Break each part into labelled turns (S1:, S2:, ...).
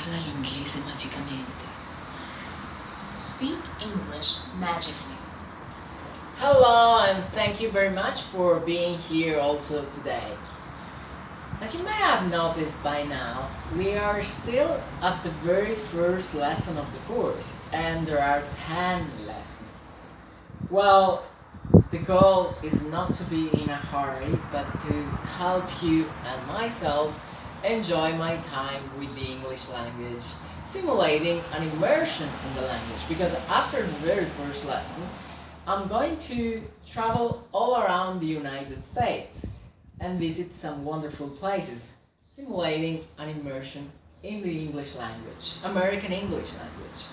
S1: Parla l'inglese magicamente.
S2: Speak English magically.
S3: Hello, and thank you very much for being here also today. As you may have noticed by now, we are still at the very first lesson of the course, and there are 10 lessons. Well, the goal is not to be in a hurry, but to help you and myself enjoy my time with the English language, simulating an immersion in the language, because after the very first lesson, I'm going to travel all around the United States and visit some wonderful places, simulating an immersion in the English language, American English language.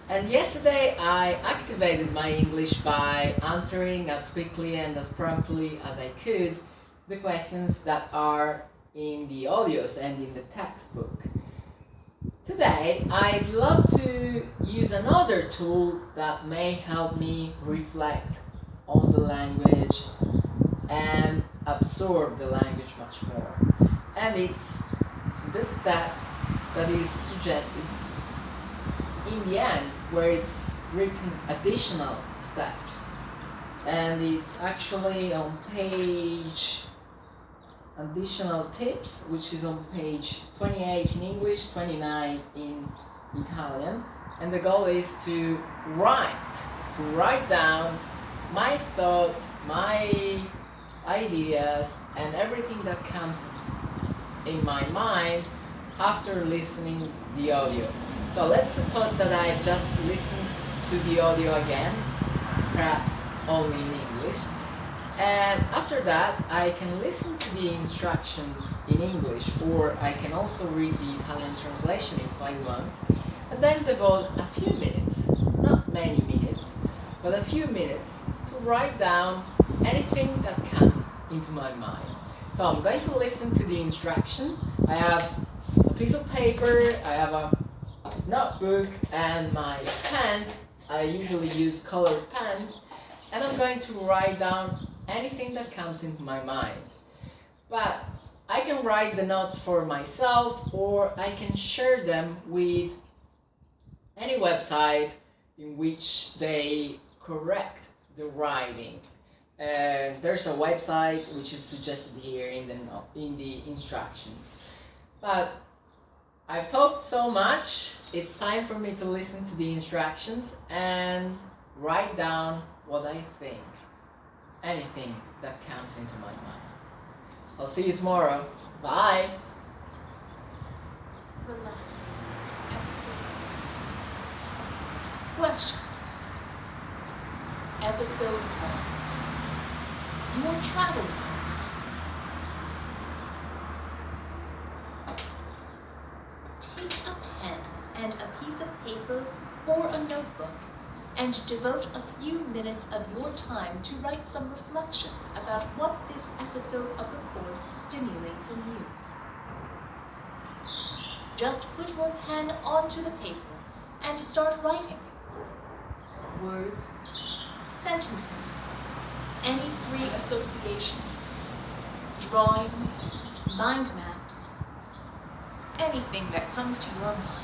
S3: And yesterday I activated my English by answering as quickly and as promptly as I could the questions that are in the audios and in the textbook. Today I'd love to use another tool that may help me reflect on the language and absorb the language much more. And it's this step that is suggested in the end, where it's written additional steps. And it's actually on page additional tips, which is on page 28 in English, 29 in Italian. And the goal is to write down my thoughts, my ideas, and everything that comes in my mind after listening the audio. So let's suppose that I just listened to the audio again, perhaps only in English, and after that I can listen to the instructions in English, or I can also read the Italian translation if I want, and then devote a few minutes, not many minutes, but a few minutes to write down anything that comes into my mind. So I'm going to listen to the instruction. I have a piece of paper, I have a notebook and my pens. I usually use colored pens, and I'm going to write down anything that comes into my mind. But I can write the notes for myself, or I can share them with any website in which they correct the writing. There's a website which is suggested here in the instructions. But I've talked so much, it's time for me to listen to the instructions and write down what I think, anything that comes into my mind. I'll see you tomorrow. Bye!
S2: Relax. Episode. Questions. Episode 1. Your travel notes. Take a pen and a piece of paper or a notebook and devote a few minutes of your time to write some reflections about what this episode of the course stimulates in you. Just put your pen onto the paper and start writing. Words, sentences, any free association, drawings, mind maps, anything that comes to your mind.